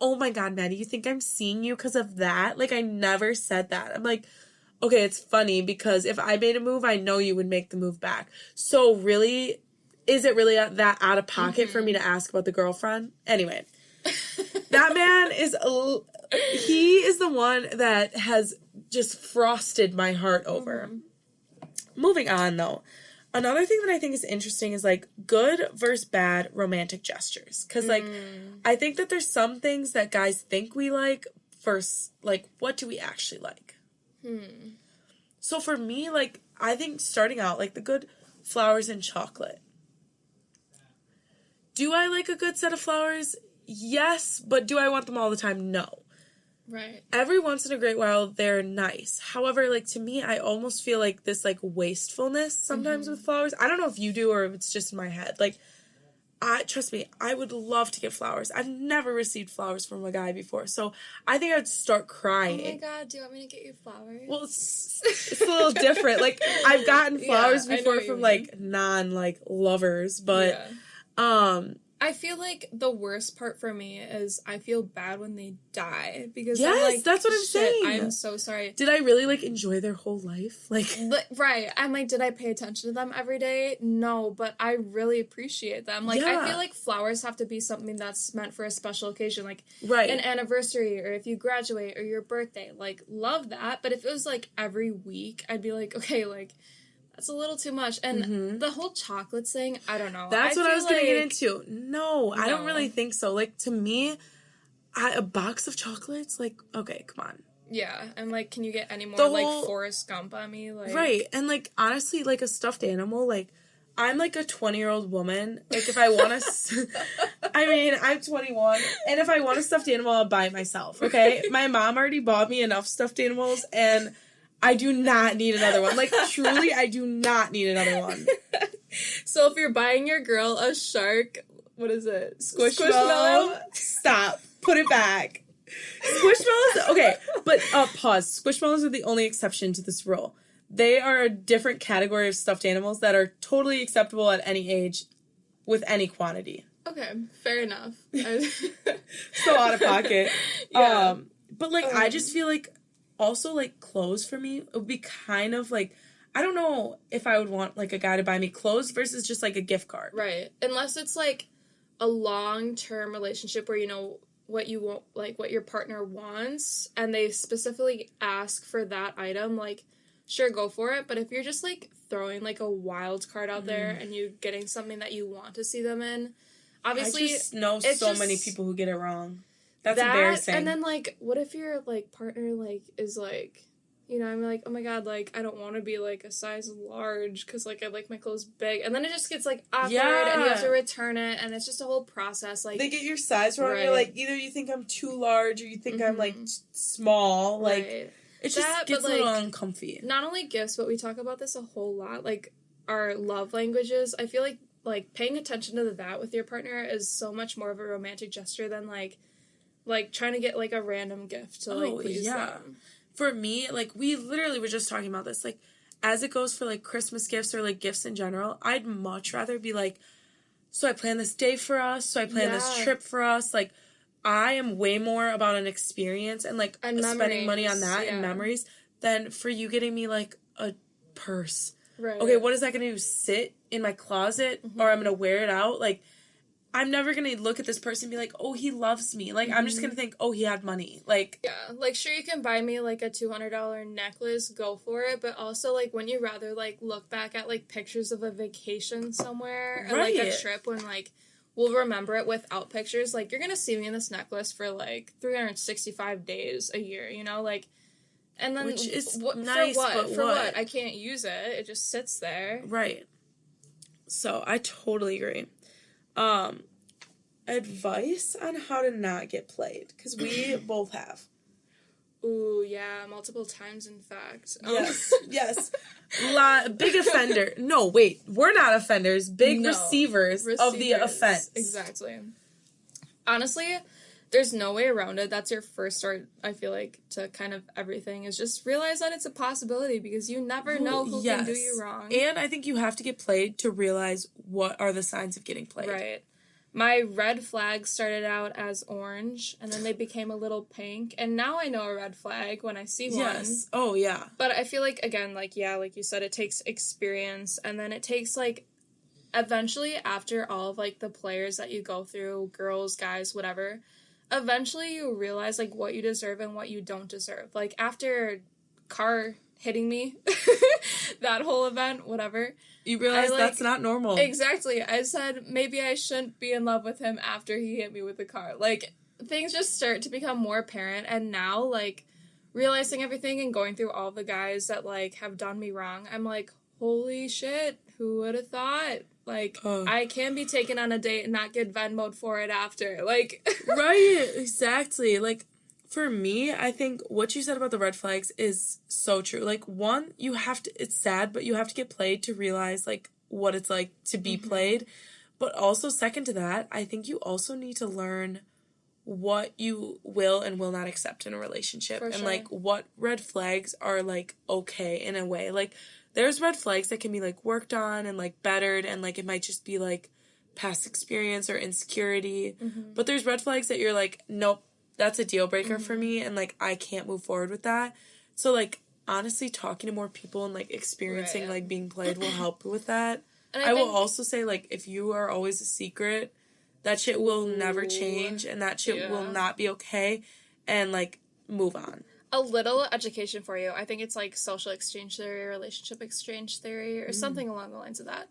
oh my God, Maddie, you think I'm seeing you because of that? Like, I never said that. I'm like, okay, it's funny because if I made a move, I know you would make the move back. So really, is it really that out of pocket for me to ask about the girlfriend? Anyway, that man he is the one that has just frosted my heart over. Moving on, though. Another thing that I think is interesting is, like, good versus bad romantic gestures. Because, like, I think that there's some things that guys think we like versus, like, what do we actually like? So for me, like, I think starting out, like, the good flowers and chocolate. Do I like a good set of flowers? Yes, but do I want them all the time? No. Right. Every once in a great while, they're nice. However, like, to me, I almost feel like this, like, wastefulness sometimes with flowers. I don't know if you do or if it's just in my head. Like, trust me, I would love to get flowers. I've never received flowers from a guy before, so I think I'd start crying. Oh my God, do you want me to get you flowers? Well, it's a little different. Like, I've gotten flowers before from, like, non, like, lovers, but, I feel like the worst part for me is I feel bad when they die because yes, I'm like, that's what I'm saying. I'm so sorry. Did I really, like, enjoy their whole life? Like, right. I'm like, did I pay attention to them every day? No, but I really appreciate them. Like, I feel like flowers have to be something that's meant for a special occasion, like an anniversary or if you graduate or your birthday. Like, love that. But if it was, like, every week, I'd be like, okay, like, that's a little too much. And the whole chocolates thing, I don't know. That's what I was going to get into. No, I don't really think so. Like, to me, a box of chocolates, like, okay, come on. Yeah, and, like, can you get any more, like, Forrest Gump on me? Like, right, and, like, honestly, like, a stuffed animal, like, I'm, like, a 20-year-old woman. Like, if I want to... I mean, I'm 21, and if I want a stuffed animal, I'll buy it myself, okay? My mom already bought me enough stuffed animals, and... I do not need another one. Like, truly, I do not need another one. So if you're buying your girl a shark, what is it? Squishmallow? Stop. Put it back. Squishmallows? Okay, but pause. Squishmallows are the only exception to this rule. They are a different category of stuffed animals that are totally acceptable at any age with any quantity. Okay, fair enough. So out of pocket. Yeah. But, like, I just feel like... Also, like, clothes for me, it would be kind of, like, I don't know if I would want, like, a guy to buy me clothes versus just, like, a gift card. Right. Unless it's, like, a long-term relationship where you know what you want, like, what your partner wants, and they specifically ask for that item, like, sure, go for it. But if you're just, like, throwing, like, a wild card out there and you're getting something that you want to see them in, obviously... I just know so many people who get it wrong. That's embarrassing. And then, like, what if your, like, partner, like, is, like, you know, I'm like, oh my God, like, I don't want to be, like, a size large because, like, I like my clothes big. And then it just gets, like, awkward and you have to return it and it's just a whole process. Like, they get your size wrong. Right. You're like, either you think I'm too large or you think I'm, like, small. Like, it just gets a little uncomfy. Not only gifts, but we talk about this a whole lot. Like, our love languages. I feel like, paying attention to that with your partner is so much more of a romantic gesture than, like, trying to get, like, a random gift to, like, please them. For me, like, we literally were just talking about this. Like, as it goes for, like, Christmas gifts or, like, gifts in general, I'd much rather be, like, so I planned this day for us, so I planned this trip for us. Like, I am way more about an experience and, like, spending money on that and memories than for you getting me, like, a purse. Right. Okay, what is that going to do? Sit in my closet? Or I'm going to wear it out? Like... I'm never going to look at this person and be like, oh, he loves me. Like, I'm just going to think, oh, he had money. Like... Yeah. Like, sure, you can buy me, like, a $200 necklace. Go for it. But also, like, wouldn't you rather, like, look back at, like, pictures of a vacation somewhere? Or, like, a trip when, like, we'll remember it without pictures. Like, you're going to see me in this necklace for, like, 365 days a year, you know? Like... And then... Which is nice, for what? But for what? I can't use it. It just sits there. Right. So, I totally agree. Advice on how to not get played, because we both have. Ooh, yeah, multiple times, in fact. Yes. Big offender. No, wait, we're not offenders. Big receivers of the offense. Exactly. Honestly, there's no way around it. That's your first start, I feel like, to kind of everything, is just realize that it's a possibility, because you never know who can do you wrong. And I think you have to get played to realize what are the signs of getting played. Right. My red flags started out as orange, and then they became a little pink, and now I know a red flag when I see one. Yes. Oh, yeah. But I feel like, again, like, yeah, like you said, it takes experience, and then it takes, like, eventually, after all of, like, the players that you go through, girls, guys, whatever, eventually you realize, like, what you deserve and what you don't deserve. Like, after car hitting me, that whole event, whatever. You realize that's not normal. Exactly. I said, maybe I shouldn't be in love with him after he hit me with the car. Like, things just start to become more apparent, and now, like, realizing everything and going through all the guys that, like, have done me wrong, I'm like, holy shit, who would have thought? Like, I can be taken on a date and not get Venmo'd for it after. Like... Right, exactly. Like, for me, I think what you said about the red flags is so true. Like, one, you have to, it's sad, but you have to get played to realize, like, what it's like to be played. But also, second to that, I think you also need to learn what you will and will not accept in a relationship. And, like, what red flags are, like, okay in a way. Like, there's red flags that can be, like, worked on and, like, bettered, and, like, it might just be, like, past experience or insecurity. But there's red flags that you're like, nope, that's a deal breaker for me, and, like, I can't move forward with that. So, like, honestly, talking to more people and, like, experiencing, like, being played will help with that. And I will also say, like, if you are always a secret, that shit will never change, and that shit will not be okay, and, like, move on. A little education for you. I think it's, like, social exchange theory, relationship exchange theory, or something along the lines of that.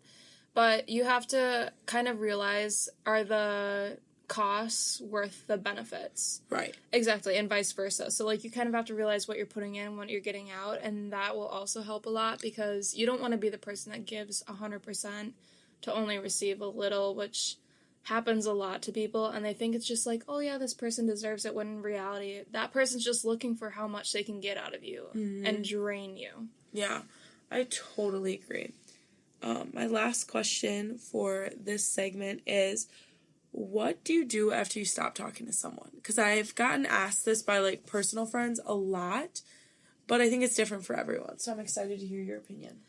But you have to kind of realize, are the costs worth the benefits? Right. Exactly, and vice versa. So, like, you kind of have to realize what you're putting in, what you're getting out, and that will also help a lot, because you don't want to be the person that gives 100% to only receive a little, which happens a lot to people, and they think it's just like, oh yeah, this person deserves it, when in reality, that person's just looking for how much they can get out of you and drain you. Yeah, I totally agree. My last question for this segment is, what do you do after you stop talking to someone? Because I've gotten asked this by, like, personal friends a lot, but I think it's different for everyone, so I'm excited to hear your opinion.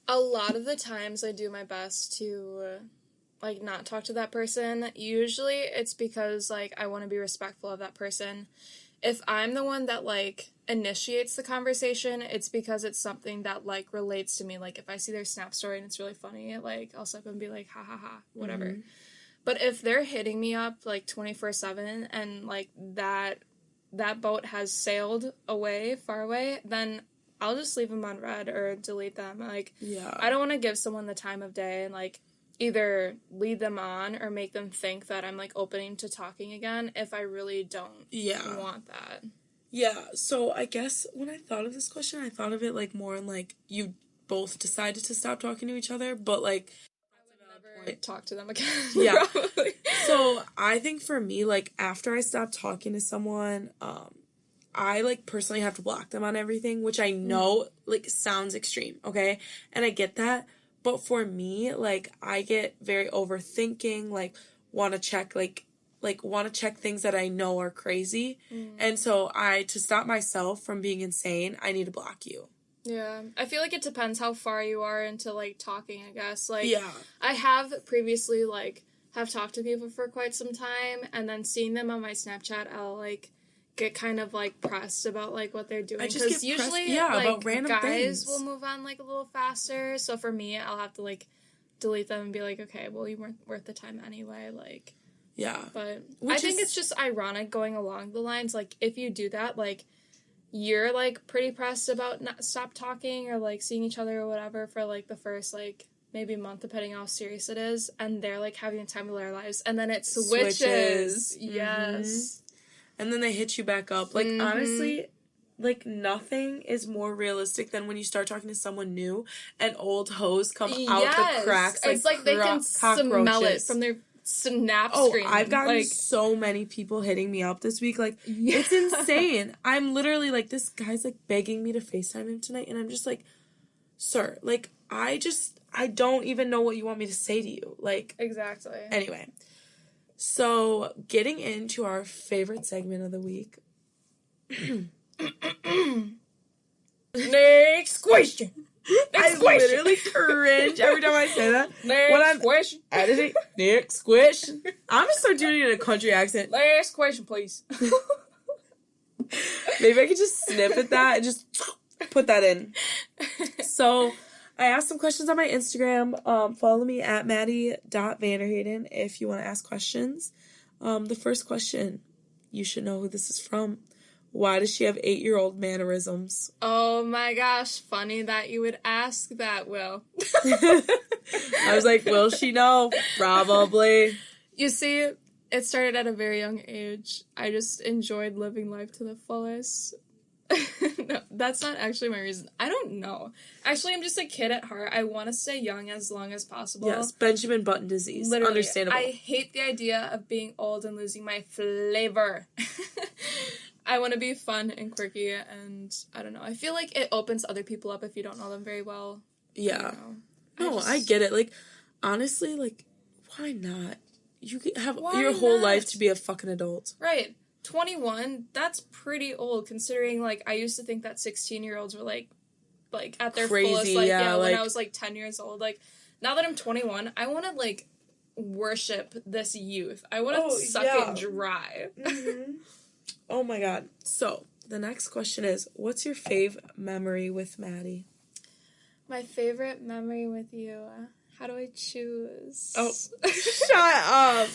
A lot of the times I do my best to, like, not talk to that person. Usually it's because, like, I want to be respectful of that person. If I'm the one that, like, initiates the conversation, it's because it's something that, like, relates to me. Like, if I see their Snap story and it's really funny, like, I'll step and be like, ha ha ha, whatever. But if they're hitting me up, like, 24/7 and, like, that boat has sailed away, far away, then I'll just leave them on red or delete them. Like, I don't want to give someone the time of day and, like, either lead them on or make them think that I'm, like, opening to talking again if I really don't want that. Yeah, so I guess when I thought of this question, I thought of it, like, more in, like, you both decided to stop talking to each other, but, like, I would never talk to them again. Yeah. Probably. So I think for me, like, after I stop talking to someone, I, like, personally have to block them on everything, which I know, like, sounds extreme, okay? And I get that. But for me, like, I get very overthinking, like, want to check things that I know are crazy. And so to stop myself from being insane, I need to block you. Yeah. I feel like it depends how far you are into, like, talking, I guess. Like, yeah. I have previously, like, have talked to people for quite some time, and then seeing them on my Snapchat, I'll, like, get kind of, like, pressed about, like, what they're doing. Because usually, like, about random guys things. will move on, like, a little faster. So for me, I'll have to, like, delete them and be like, okay, well, you weren't worth the time anyway. Like, yeah. But I think it's just ironic going along the lines, like, if you do that, like, you're, like, pretty pressed about not stop talking or, like, seeing each other or whatever for, like, the first, like, maybe a month, depending on how serious it is, and they're, like, having the time of their lives, and then it switches. Yes. And then they hit you back up. Like, honestly, like, nothing is more realistic than when you start talking to someone new and old hoes come out the cracks. Like, it's like they can smell it from their Snap screen. I've gotten so many people hitting me up this week. Like, it's insane. I'm literally like, this guy's, like, begging me to FaceTime him tonight, and I'm just like, sir, like, I don't even know what you want me to say to you. Like, exactly. Anyway. So, getting into our favorite segment of the week. Next question. I literally cringe every time I say that. Next question. Editing. Next question. I'm going to start doing it in a country accent. Last question, please. Maybe I could just snip at that and just put that in. So, I asked some questions on my Instagram. Follow me at maddie.vanderhayden if you want to ask questions. The first question, you should know who this is from. Why does she have 8-year-old mannerisms? Oh my gosh, funny that you would ask that, Will. I was like, will she know? Probably. You see, it started at a very young age. I just enjoyed living life to the fullest. No, that's not actually my reason. I don't know. Actually, I'm just a kid at heart. I want to stay young as long as possible. Yes, Benjamin Button disease. Literally, understandable. I hate the idea of being old and losing my flavor. I want to be fun and quirky, and I don't know. I feel like it opens other people up if you don't know them very well. Yeah. No, I get it. Like, honestly, like, why not? You could have your whole life to be a fucking adult. Right. 21, that's pretty old, considering, like, I used to think that 16-year-olds were, like at their fullest, like, when I was, like, 10 years old. Like, now that I'm 21, I want to, like, worship this youth. I want to suck it dry. Mm-hmm. Oh, my God. So, the next question is, what's your fave memory with Maddie? My favorite memory with you? How do I choose? Oh, shut up!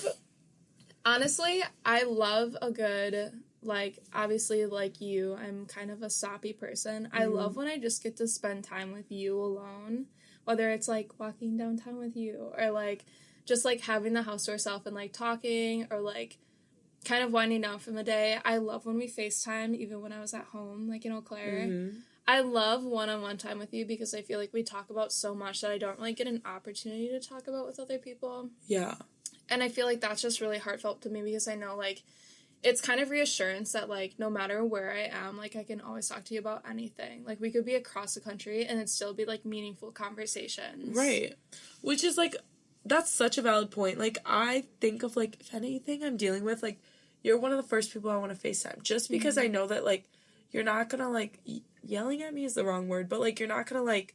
Honestly, I love a good, like, obviously, like you, I'm kind of a soppy person. I love when I just get to spend time with you alone. Whether it's, like, walking downtown with you, or, like, just, like, having the house to ourselves and, like, talking, or, like, kind of winding down from the day. I love when we FaceTime, even when I was at home, like, in Eau Claire. Mm-hmm. I love one-on-one time with you because I feel like we talk about so much that I don't really get an opportunity to talk about with other people. Yeah. And I feel like that's just really heartfelt to me because I know, like, it's kind of reassurance that, like, no matter where I am, like, I can always talk to you about anything. Like, we could be across the country and it'd still be, like, meaningful conversations. Right. Which is, like, that's such a valid point. Like, I think of, like, if anything I'm dealing with, like, you're one of the first people I want to FaceTime. Just because I know that, like, you're not gonna, like, yelling at me is the wrong word, but, like, you're not gonna, like,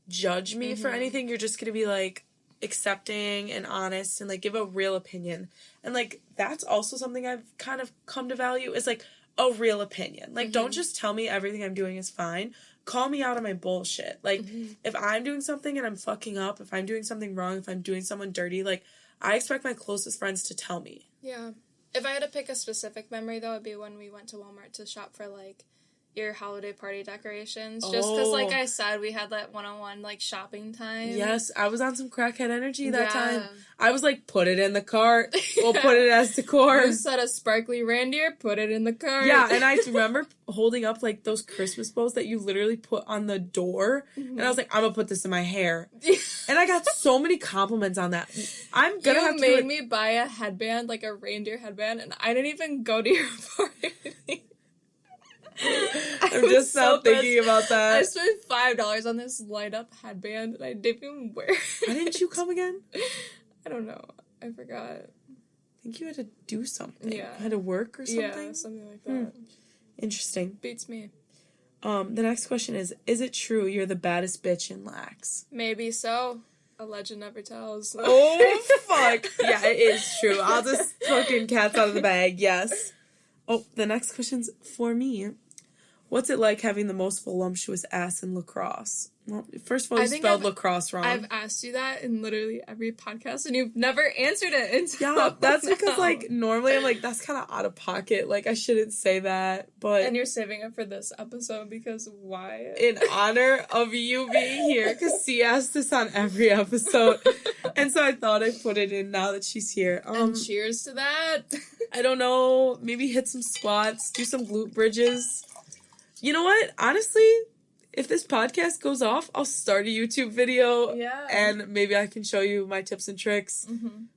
judge me for anything. You're just gonna be, like, accepting and honest and, like, give a real opinion. And, like, that's also something I've kind of come to value is, like, a real opinion. Like, don't just tell me everything I'm doing is fine. Call me out on my bullshit. Like, if I'm doing something and I'm fucking up, if I'm doing something wrong, if I'm doing someone dirty, like, I expect my closest friends to tell me. Yeah. If I had to pick a specific memory, though, it'd be when we went to Walmart to shop for, like, your holiday party decorations. Just because, like I said, we had that one-on-one, like, shopping time. Yes, I was on some crackhead energy that time. I was like, put it in the cart. We'll put it as decor. You said a sparkly reindeer, put it in the cart. Yeah, and I remember holding up, like, those Christmas bows that you literally put on the door. And I was like, I'm gonna put this in my hair. And I got so many compliments on that. I'm gonna have to made me buy a headband, like a reindeer headband, and I didn't even go to your party. I'm just now thinking about that. I spent $5 on this light-up headband, and I didn't even wear it. Why didn't you come again? I don't know. I forgot. I think you had to do something. Yeah. You had to work or something? Yeah, something like that. Interesting. Beats me. The next question is it true you're the baddest bitch in Lax? Maybe so. A legend never tells. Oh, fuck. Yeah, it is true. I'll just fucking cats out of the bag. Yes. Oh, the next question's for me. What's it like having the most voluptuous ass in lacrosse? Well, first of all, you spelled lacrosse wrong. I've asked you that in literally every podcast, and you've never answered it. Yeah, that's because, like, normally I'm like, that's kind of out of pocket. Like, I shouldn't say that, but... And you're saving it for this episode, because why? In honor of you being here, because she asks this on every episode. And so I thought I'd put it in now that she's here. And cheers to that. I don't know, maybe hit some squats, do some glute bridges. You know what? Honestly, if this podcast goes off, I'll start a YouTube video. Yeah. And maybe I can show you my tips and tricks,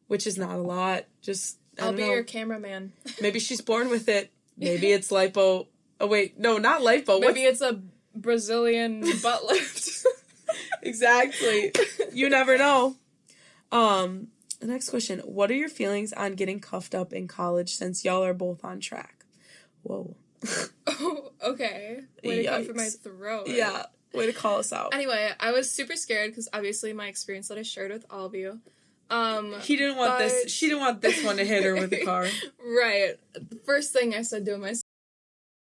which is not a lot. Just, I'll be your cameraman. Maybe she's born with it. Maybe it's lipo. Oh, wait. No, not lipo. Maybe it's a Brazilian butt lift. Exactly. You never know. The next question. What are your feelings on getting cuffed up in college since y'all are both on track? Whoa. Oh, okay. Way to come for my throat. Yeah. Way to call us out. Anyway, I was super scared because obviously my experience that I shared with all of you. He didn't want this. She didn't want this one to hit her with the car. Right. The first thing I said to him, I